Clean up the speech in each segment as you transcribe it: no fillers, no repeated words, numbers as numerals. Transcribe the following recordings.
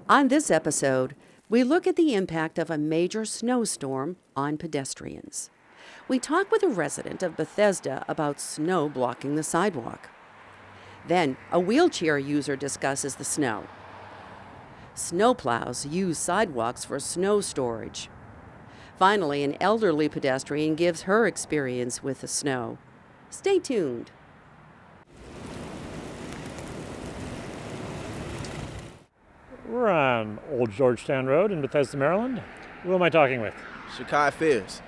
On this episode, we look at the impact of a major snowstorm on pedestrians. We talk with a resident of Bethesda about snow blocking the sidewalk. Then, a wheelchair user discusses the snow. Snowplows use sidewalks for snow storage. Finally, an elderly pedestrian gives her experience with the snow. Stay tuned. We're on Old Georgetown Road in Bethesda, Maryland. Who am I talking with? Shakai Fears.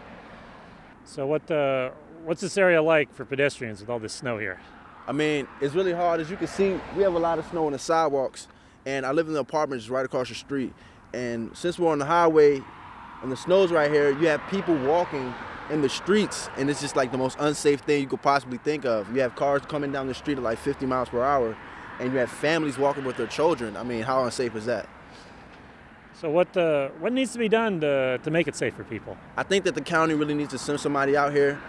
So what's this area like for pedestrians with all this snow here? I mean, it's really hard. As you can see, we have a lot of snow on the sidewalks, and I live in the apartment just right across the street. And since we're on the highway and the snow's right here, you have people walking in the streets, and it's just like the most unsafe thing you could possibly think of. You have cars coming down the street at like 50 miles per hour, and you have families walking with their children. I mean, how unsafe is that? So what needs to be done to make it safe for people? I think that the county really needs to send somebody out here,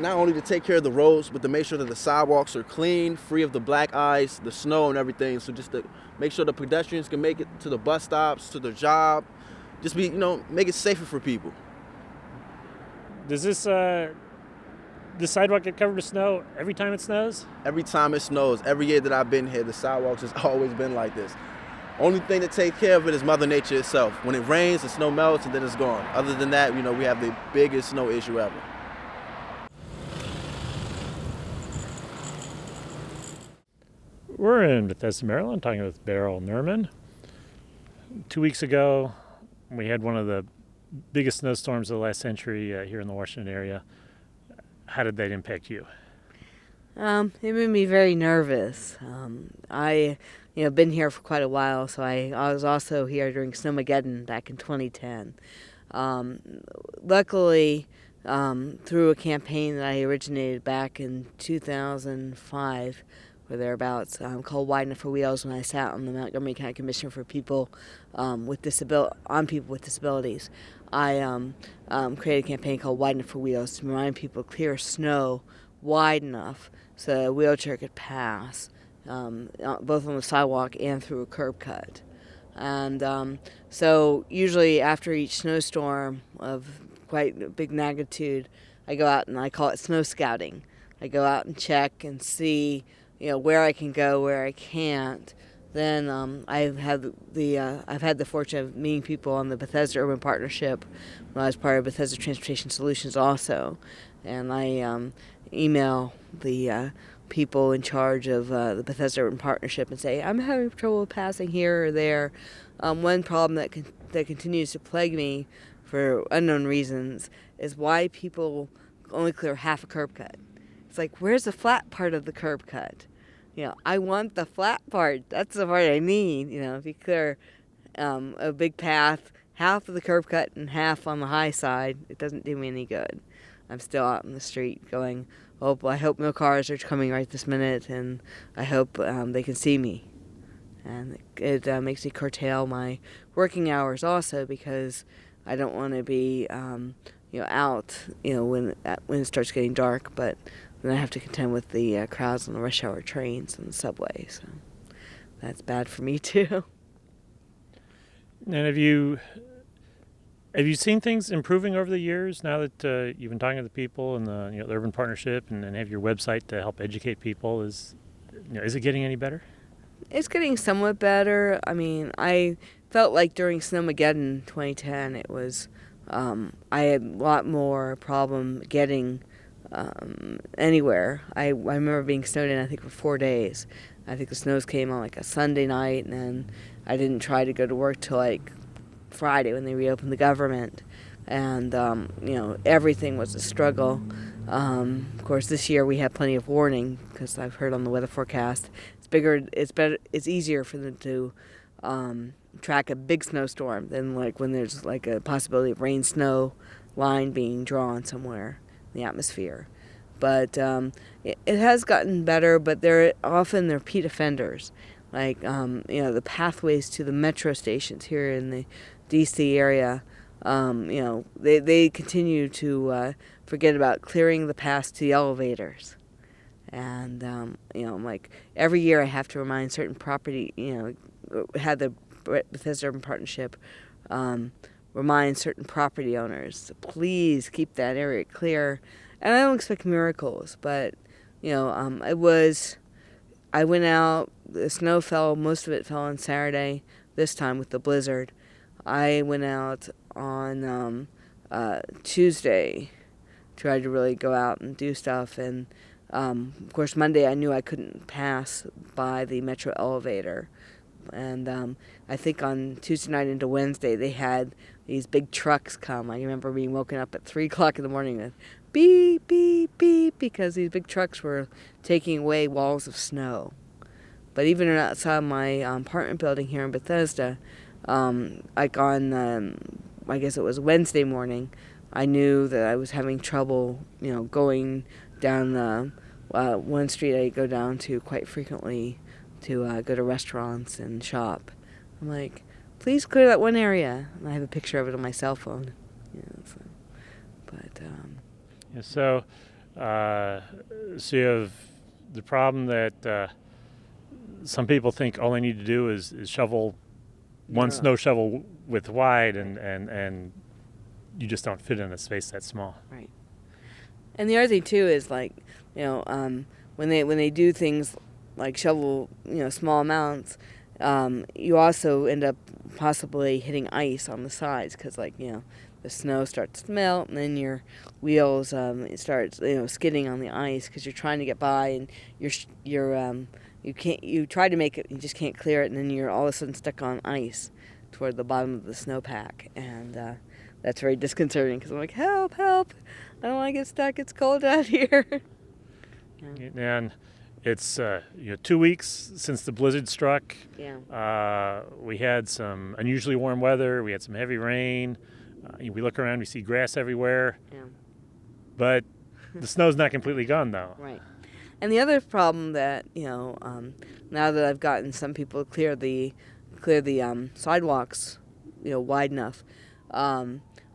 not only to take care of the roads, but to make sure that the sidewalks are clean, free of the black ice, the snow and everything. So just to make sure the pedestrians can make it to the bus stops, to their job, just make it safer for people. Does this sidewalk get covered with snow every time it snows? Every time it snows, every year that I've been here, the sidewalks has always been like this. Only thing that takes care of it is Mother Nature itself. When it rains, the snow melts and then it's gone. Other than that, we have the biggest snow issue ever. We're in Bethesda, Maryland, talking with Beryl Nerman. 2 weeks ago, we had one of the biggest snowstorms of the last century here in the Washington area. How did that impact you? It made me very nervous. I been here for quite a while, so I was also here during Snowmageddon back in 2010. Luckily, through a campaign that I originated back in 2005, or thereabouts, called Wide Enough for Wheels, when I sat on the Montgomery County Commission for people with disabilities. I created a campaign called Wide Enough for Wheels to remind people to clear snow wide enough so a wheelchair could pass, both on the sidewalk and through a curb cut. And so usually after each snowstorm of quite big magnitude, I go out and I call it snow scouting. I go out and check and see where I can go, where I can't. Then I've had the fortune of meeting people on the Bethesda Urban Partnership when I was part of Bethesda Transportation Solutions also. And I email the people in charge of the Bethesda Urban Partnership and say, I'm having trouble passing here or there. One problem that continues to plague me for unknown reasons is why people only clear half a curb cut. It's like, where's the flat part of the curb cut? I want the flat part. That's the part I need. If you clear a big path, half of the curb cut and half on the high side, it doesn't do me any good. I'm still out in the street going, oh, I hope no cars are coming right this minute, and I hope they can see me. And it makes me curtail my working hours also, because I don't want to be out when it starts getting dark, but then I have to contend with the crowds on the rush hour trains and the subway, so that's bad for me too. And have you seen things improving over the years now that you've been talking to the people and the Urban Partnership and have your website to help educate people? Is it getting any better? It's getting somewhat better. I mean, I felt like during Snowmageddon 2010, it was I had a lot more problem getting anywhere. I remember being snowed in, I think, for 4 days. I think the snows came on like a Sunday night, and then I didn't try to go to work till like Friday when they reopened the government. And, everything was a struggle. Of course, this year we had plenty of warning, because I've heard on the weather forecast it's easier for them to track a big snowstorm than like when there's like a possibility of rain-snow line being drawn somewhere in the atmosphere. But it has gotten better, but they're often repeat offenders. Like, the pathways to the metro stations here in the D.C. area, they continue to forget about clearing the paths to the elevators. And, like every year I have to remind certain property, have the Bethesda Urban Partnership reminds certain property owners, please keep that area clear. And I don't expect miracles, but I went out. The snow fell. Most of it fell on Saturday. This time with the blizzard, I went out on Tuesday, tried to really go out and do stuff, and of course Monday I knew I couldn't pass by the metro elevator, and I think on Tuesday night into Wednesday they had these big trucks come. I remember being woken up at 3 o'clock in the morning with beep beep beep because these big trucks were taking away walls of snow. But even outside my apartment building here in Bethesda, like on, I guess it was Wednesday morning, I knew that I was having trouble, going down the one street I go down to quite frequently to go to restaurants and shop. I'm like, please clear that one area. And I have a picture of it on my cell phone. So you have the problem that some people think all they need to do is shovel one snow shovel width wide, and you just don't fit in a space that small. Right. And the other thing too is when they do things like shovel small amounts, you also end up possibly hitting ice on the sides because the snow starts to melt, and then your wheels start skidding on the ice because you're trying to get by, and you try to make it, you just can't clear it, and then you're all of a sudden stuck on ice toward the bottom of the snowpack, and that's very disconcerting because I'm like, help, I don't want to get stuck. It's cold out here. And it's 2 weeks since the blizzard struck. Yeah. We had some unusually warm weather. We had some heavy rain. We look around, we see grass everywhere. Yeah. But the snow's not completely gone, though. Right. And the other problem that now that I've gotten some people to clear the sidewalks, wide enough.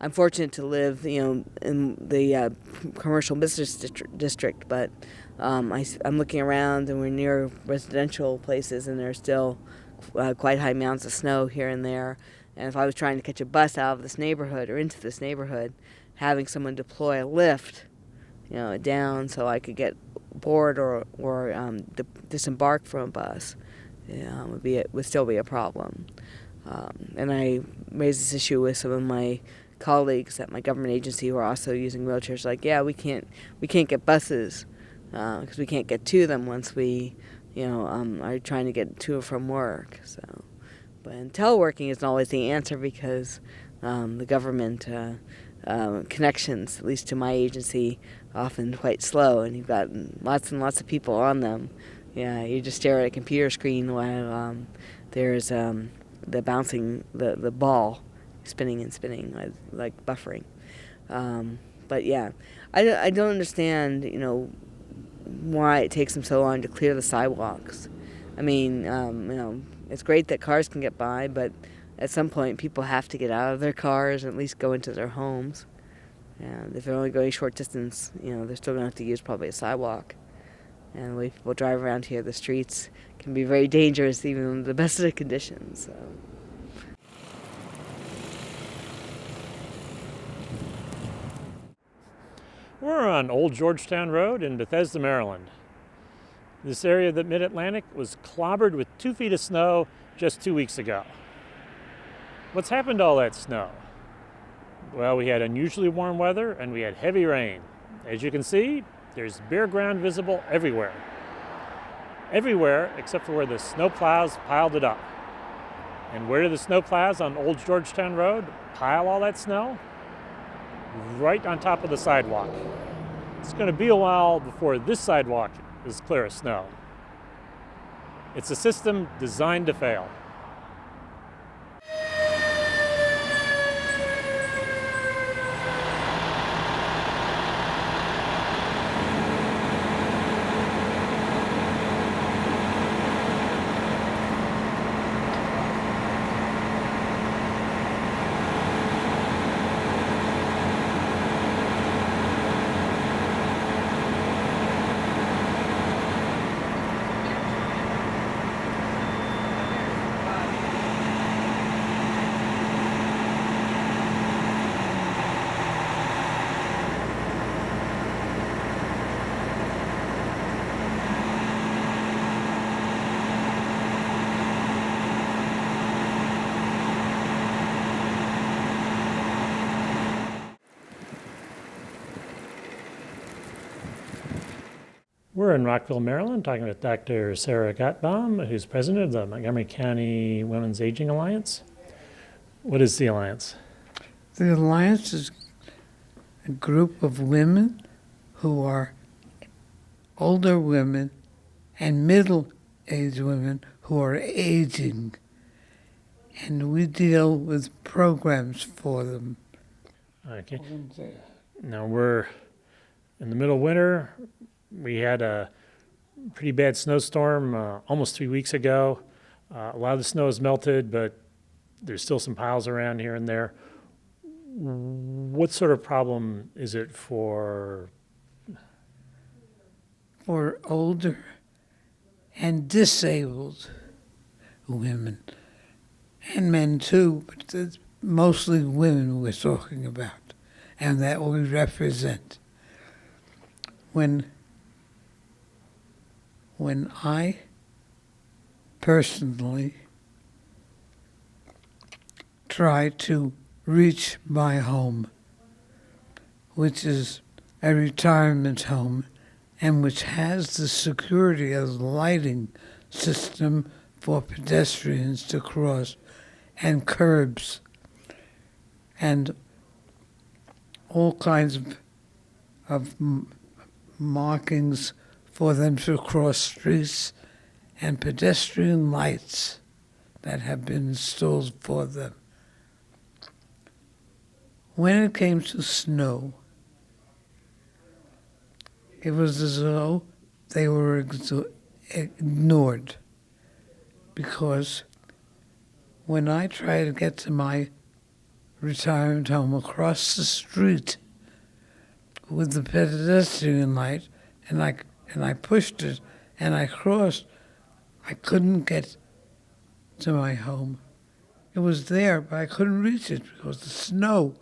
I'm fortunate to live, in the commercial business district, but I'm looking around, and we're near residential places, and there's still quite high amounts of snow here and there. And if I was trying to catch a bus out of this neighborhood or into this neighborhood, having someone deploy a lift, down so I could get board or disembark from a bus, would still be a problem. And I raised this issue with some of my colleagues at my government agency who are also using wheelchairs. Like, we can't get buses because we can't get to them once we, are trying to get to or from work. So, but teleworking isn't always the answer because the government connections, at least to my agency, often quite slow, and you've got lots and lots of people on them. Yeah, you just stare at a computer screen while there's the bouncing the ball spinning and spinning like buffering. But yeah, I don't understand why it takes them so long to clear the sidewalks. I mean, it's great that cars can get by, but at some point people have to get out of their cars and at least go into their homes. And if they're only going short distance, they're still going to have to use probably a sidewalk. And the way people drive around here, the streets can be very dangerous even in the best of the conditions. So. We're on Old Georgetown Road in Bethesda, Maryland. This area of the Mid-Atlantic was clobbered with 2 feet of snow just 2 weeks ago. What's happened to all that snow? Well, we had unusually warm weather and we had heavy rain. As you can see, there's bare ground visible everywhere. Everywhere except for where the snowplows piled it up. And where do the snowplows on Old Georgetown Road pile all that snow? Right on top of the sidewalk. It's going to be a while before this sidewalk is clear of snow. It's a system designed to fail. We're in Rockville, Maryland, talking with Dr. Sarah Gottbaum, who's president of the Montgomery County Women's Aging Alliance. What is the Alliance? The Alliance is a group of women who are older women and middle-aged women who are aging. And we deal with programs for them. Okay. Now we're in the middle of winter. We had a pretty bad snowstorm almost 3 weeks ago. A lot of the snow has melted, but there's still some piles around here and there. What sort of problem is it for Older and disabled women, and men too, but it's mostly women we're talking about, and that we represent. When I personally try to reach my home, which is a retirement home, and which has the security of the lighting system for pedestrians to cross, and curbs, and all kinds of markings for them to cross streets, and pedestrian lights that have been installed for them. When it came to snow, it was as though they were ignored, because when I try to get to my retirement home across the street with the pedestrian light, and I pushed it and I crossed, I couldn't get to my home. It was there, but I couldn't reach it because the snow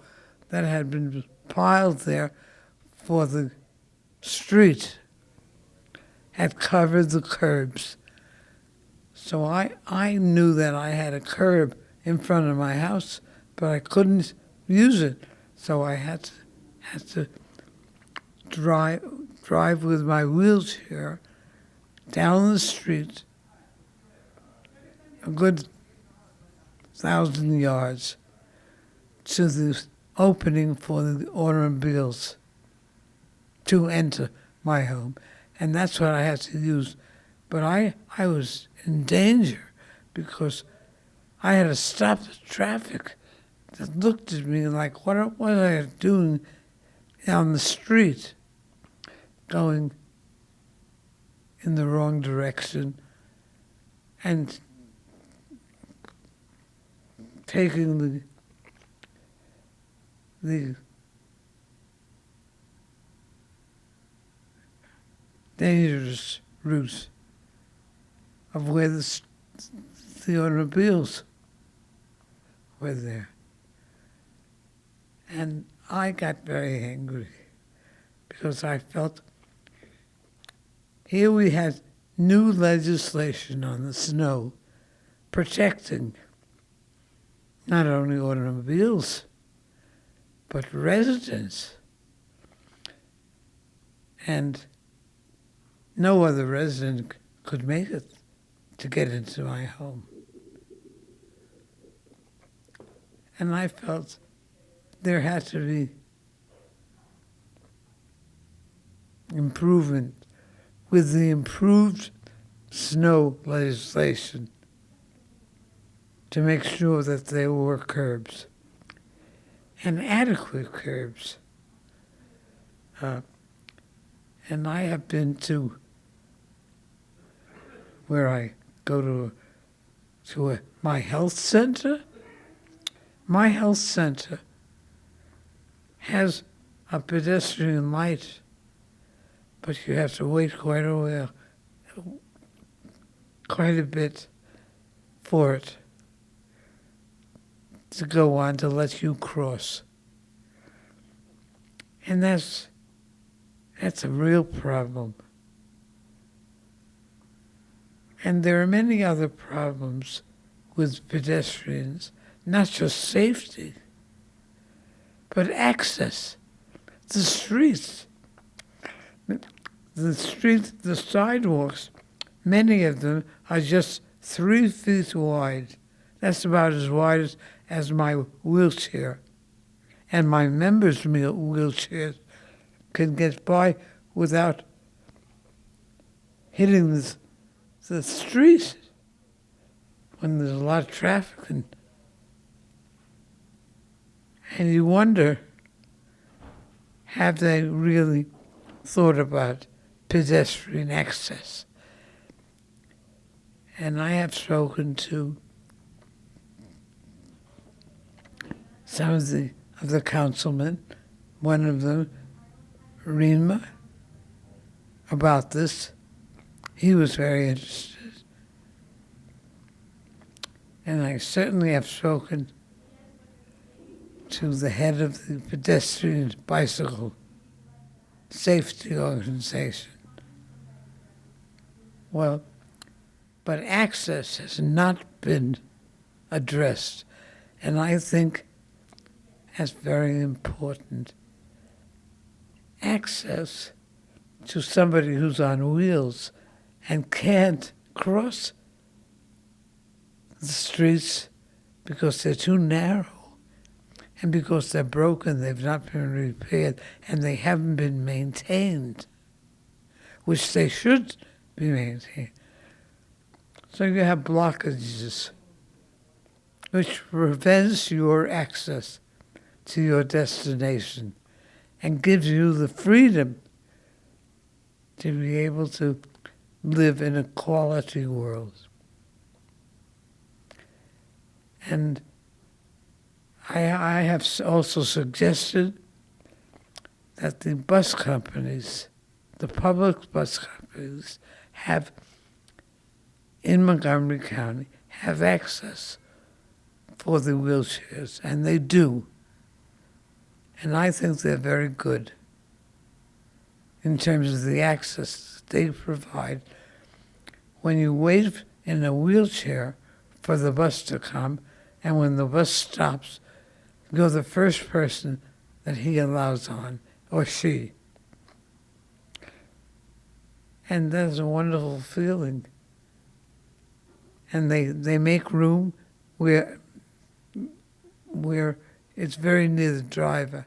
that had been piled there for the street had covered the curbs. So I knew that I had a curb in front of my house, but I couldn't use it. So I had to drive with my wheelchair down the street a good 1,000 yards to the opening for the automobiles to enter my home. And that's what I had to use. But I was in danger because I had to stop the traffic that looked at me like, what was I doing on the street, going in the wrong direction and taking the dangerous route of where the automobiles were there. And I got very angry because I felt here we had new legislation on the snow protecting not only automobiles, but residents. And no other resident could make it to get into my home. And I felt there had to be improvement with the improved snow legislation to make sure that there were curbs and adequate curbs. And I have been to where I go to my health center. My health center has a pedestrian light, but you have to wait quite a bit for it to go on to let you cross. And that's a real problem. And there are many other problems with pedestrians, not just safety, but access. The streets the sidewalks, many of them are just 3 feet wide. That's about as wide as my wheelchair. And my members' wheelchairs can get by without hitting the street when there's a lot of traffic. And you wonder, have they really thought about pedestrian access? And I have spoken to some of the councilmen, one of them, Rima, about this. He was very interested. And I certainly have spoken to the head of the pedestrian bicycle safety organization. Well, but access has not been addressed, and I think that's very important. Access to somebody who's on wheels and can't cross the streets because they're too narrow and because they're broken, they've not been repaired, and they haven't been maintained, which they should be maintained. So you have blockages, which prevents your access to your destination and gives you the freedom to be able to live in a quality world. And I have also suggested that the bus companies, the public bus companies, have, in Montgomery County, have access for the wheelchairs, and they do. And I think they're very good in terms of the access they provide. When you wait in a wheelchair for the bus to come, and when the bus stops, you're the first person that he allows on, or she. And that's a wonderful feeling. And they make room where it's very near the driver.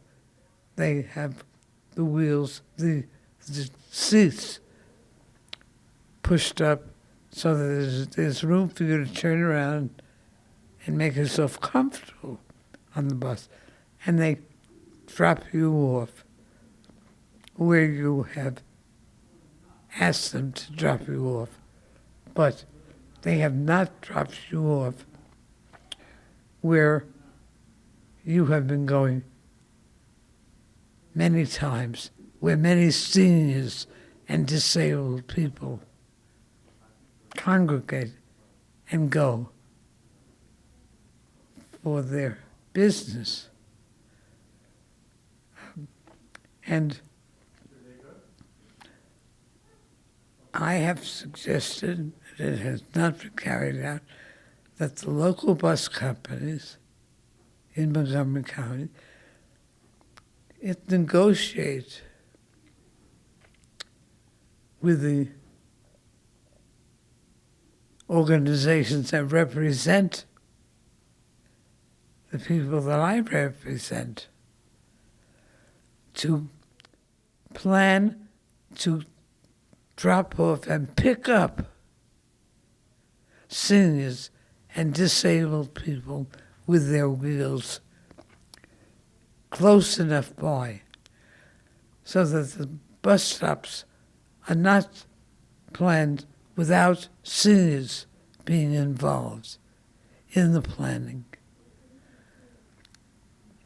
They have the wheels, the seats pushed up so that there's room for you to turn around and make yourself comfortable on the bus. And they drop you off where you have asked them to drop you off. But they have not dropped you off where you have been going many times, where many seniors and disabled people congregate and go for their business. And I have suggested, it has not been carried out, that the local bus companies in Montgomery County negotiate with the organizations that represent the people that I represent to plan to drop off and pick up seniors and disabled people with their wheels close enough by so that the bus stops are not planned without seniors being involved in the planning.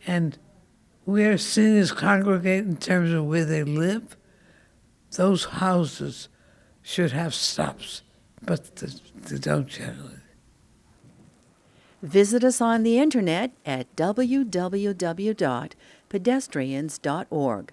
And where seniors congregate in terms of where they live, those houses should have stops, but they don't generally. Visit us on the internet at www.pedestrians.org.